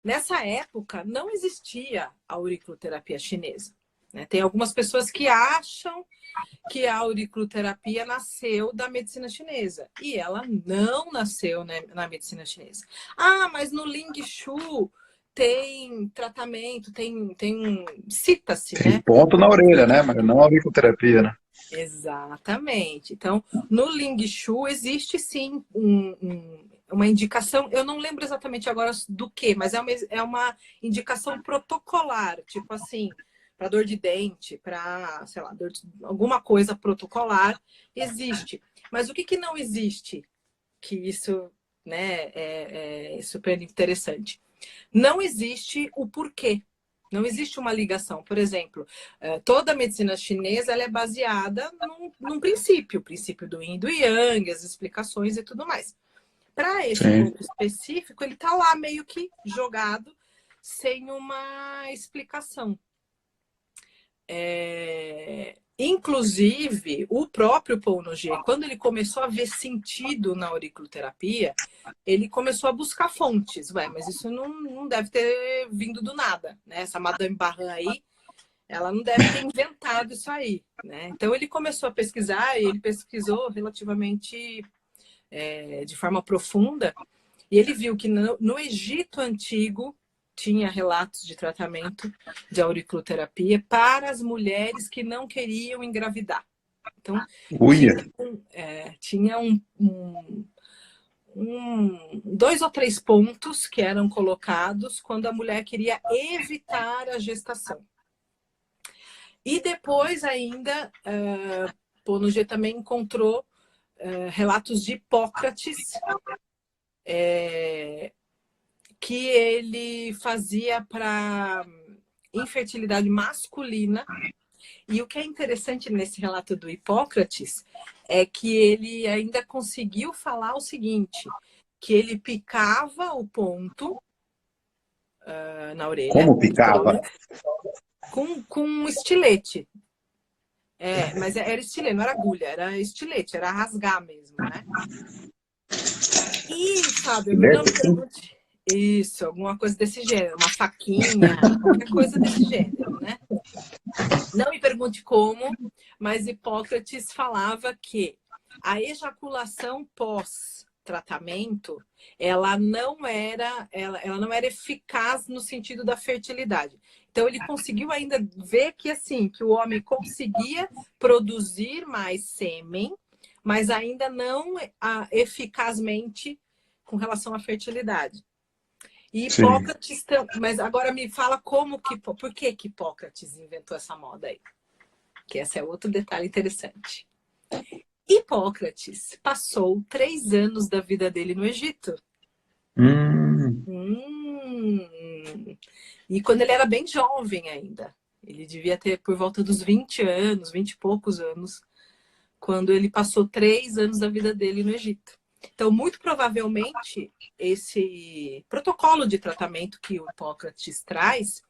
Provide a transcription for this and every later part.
Nessa época, não existia a auriculoterapia chinesa, né? Tem algumas pessoas que acham que a auriculoterapia nasceu da medicina chinesa. E ela não nasceu, né, na medicina chinesa. Ah, mas no Ling Shu tem tratamento, cita-se, Tem né? ponto na orelha, né? Mas não a auriculoterapia, né? Exatamente. Então, no Ling Shu existe sim uma indicação, eu não lembro exatamente agora do que, mas é uma indicação protocolar, tipo assim, para dor de dente, para, sei lá, alguma coisa protocolar, existe. Mas o que, que não existe? Que isso, né, é super interessante. Não existe o porquê. Não existe uma ligação. Por exemplo, toda a medicina chinesa ela é baseada num princípio, o princípio do yin e do yang, as explicações e tudo mais. Para esse Sim. ponto específico, ele está lá meio que jogado sem uma explicação. Inclusive, o próprio Paul Noguer, quando ele começou a ver sentido na auriculoterapia, ele começou a buscar fontes. Ué, mas isso não deve ter vindo do nada, né? Essa Madame Barran aí, ela não deve ter inventado isso aí, né? Então ele começou a pesquisar, e ele pesquisou relativamente de forma profunda, e ele viu que no Egito Antigo tinha relatos de tratamento de auriculoterapia para as mulheres que não queriam engravidar. Então, Uia. tinha dois ou três pontos que eram colocados quando a mulher queria evitar a gestação. E depois ainda, Ponugê também encontrou relatos de Hipócrates, que ele fazia para infertilidade masculina. E o que é interessante nesse relato do Hipócrates é que ele ainda conseguiu falar o seguinte, que ele picava o ponto na orelha. Como picava? Com um estilete. Mas era estilete, não era agulha, era estilete, era rasgar mesmo, né? E, Fábio, não Estilete, me sim. pergunte. Isso, alguma coisa desse gênero, uma faquinha, qualquer coisa desse gênero, né? Não me pergunte como, mas Hipócrates falava que a ejaculação pós-tratamento, ela não era eficaz no sentido da fertilidade. Então ele conseguiu ainda ver que assim, que o homem conseguia produzir mais sêmen, mas ainda não eficazmente com relação à fertilidade. E Sim. Hipócrates, mas agora me fala por que Hipócrates inventou essa moda aí? Que esse é outro detalhe interessante. Hipócrates passou 3 anos da vida dele no Egito. Hum, E quando ele era bem jovem ainda. Ele devia ter por volta dos 20 anos, 20 e poucos anos, quando ele passou 3 anos da vida dele no Egito. Então, muito provavelmente, esse protocolo de tratamento que o Hipócrates traz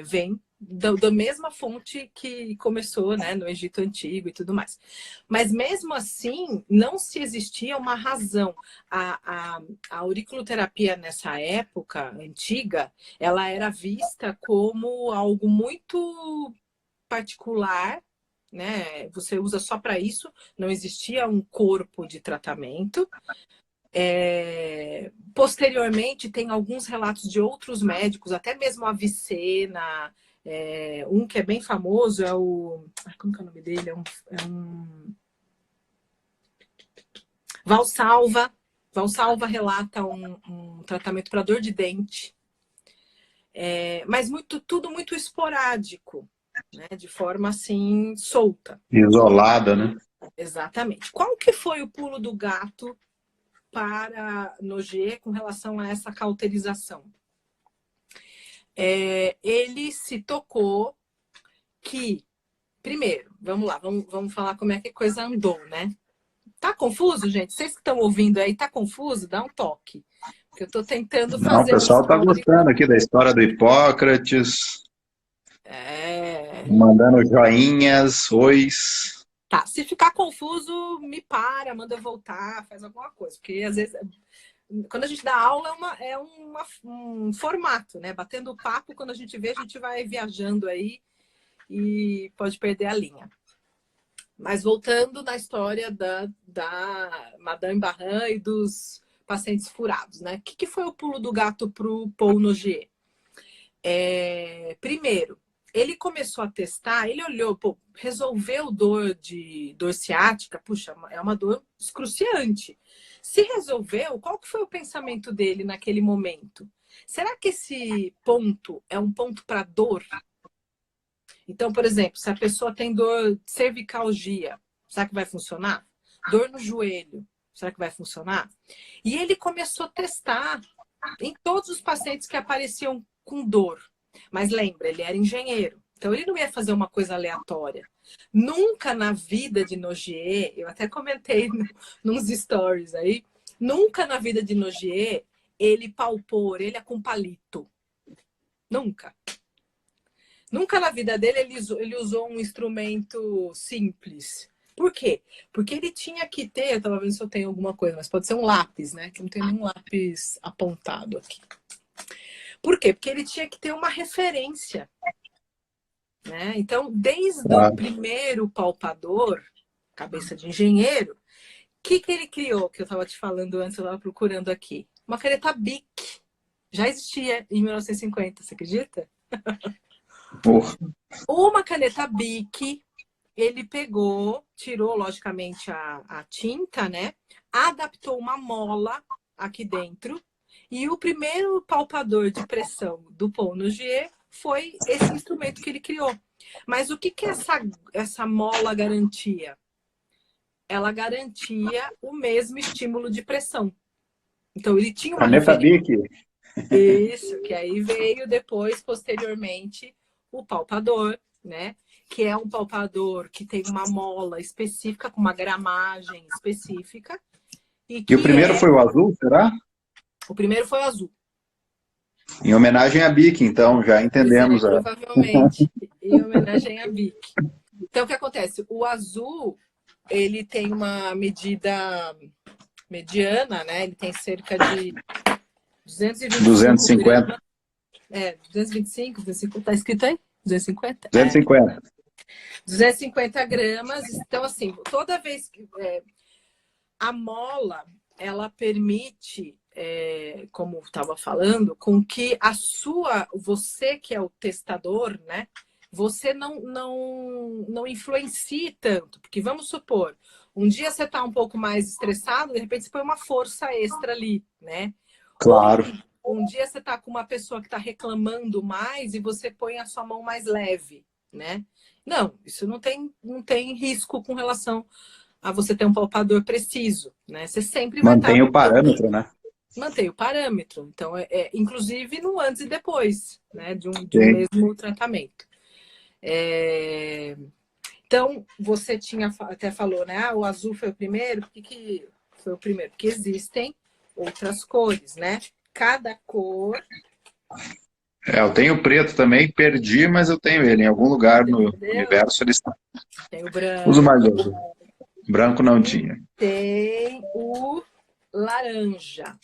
vem da mesma fonte que começou, né, no Egito Antigo e tudo mais. Mas mesmo assim, não se existia uma razão. A auriculoterapia nessa época antiga, ela era vista como algo muito particular, né? Você usa só para isso, não existia um corpo de tratamento. Posteriormente, tem alguns relatos de outros médicos, até mesmo a Avicena, um que é bem famoso é o... Como que é o nome dele? Valsalva. Valsalva relata um tratamento para dor de dente, mas tudo muito esporádico, né? De forma assim, solta. isolada, né? Exatamente. Qual que foi o pulo do gato para Noguer com relação a essa cauterização? Ele se tocou que, primeiro, vamos lá, vamos falar como é que a coisa andou, né? Tá confuso, gente? Vocês que estão ouvindo aí, tá confuso? Dá um toque. Porque eu estou tentando Não, o fazer um pessoal tá histórico. gostando aqui da história do Hipócrates, É... mandando joinhas, ois. Tá, se ficar confuso, me para, manda eu voltar, faz alguma coisa. Porque às vezes quando a gente dá aula um formato, né? Batendo papo, quando a gente vê, a gente vai viajando aí e pode perder a linha. Mas voltando na história da Madame Barran e dos pacientes furados, né? O que foi o pulo do gato para o Paul Nogier? Primeiro, ele começou a testar, ele olhou, pô, resolveu dor ciática, puxa, é uma dor excruciante. Se resolveu, qual que foi o pensamento dele naquele momento? Será que esse ponto é um ponto para dor? Então, por exemplo, se a pessoa tem dor de cervicalgia, será que vai funcionar? Dor no joelho, será que vai funcionar? E ele começou a testar em todos os pacientes que apareciam com dor. Mas lembra, ele era engenheiro, então ele não ia fazer uma coisa aleatória. Nunca na vida de Nogier, eu até comentei nos stories aí, nunca na vida de Nogier ele palpou orelha com palito. Nunca. Nunca na vida dele ele usou um instrumento simples. Por quê? Porque ele tinha que ter, eu estava vendo se eu tenho alguma coisa, mas pode ser um lápis, né? Que não tem nenhum lápis apontado aqui. Por quê? Porque ele tinha que ter uma referência. Né? Então, desde o primeiro palpador, cabeça de engenheiro, o que ele criou? Que eu estava te falando antes, eu estava procurando aqui. Uma caneta Bic. Já existia em 1950, você acredita? Porra. Uma caneta Bic, ele pegou, tirou, logicamente, a tinta, né? Adaptou uma mola aqui dentro. E o primeiro palpador de pressão do Paul Nogier foi esse instrumento que ele criou. Mas o que essa mola garantia? Ela garantia o mesmo estímulo de pressão. Então, ele tinha uma Caneta Bic. Isso, que aí veio depois, posteriormente, o palpador, né? Que é um palpador que tem uma mola específica, com uma gramagem específica. E o primeiro foi o azul, será? O primeiro foi o azul. Em homenagem à Bic, então, já entendemos. Provavelmente, em homenagem à Bic. Então, o que acontece? O azul, ele tem uma medida mediana, né? Ele tem cerca de 250. Gramas. 225, 250, tá escrito aí? 250? 250. 250 gramas. Então, assim, toda vez que a mola, ela permite, como estava falando, com que você que é o testador, né? Você não influencie tanto. Porque vamos supor, um dia você está um pouco mais estressado, de repente você põe uma força extra ali, né? Claro. Ou um dia você está com uma pessoa que está reclamando mais e você põe a sua mão mais leve, né? Não, isso não tem risco com relação a você ter um palpador preciso, né? Você sempre vai mantém o parâmetro, né? Mantém o parâmetro. Então, inclusive no antes e depois, né? De um mesmo tratamento. Então, você até falou, né? O azul foi o primeiro. Por que foi o primeiro? Porque existem outras cores, né? Cada cor... eu tenho o preto também, perdi, mas eu tenho ele. Em algum lugar no universo ele está. Tem o branco. Uso mais azul. Branco não tinha. Tem o laranja.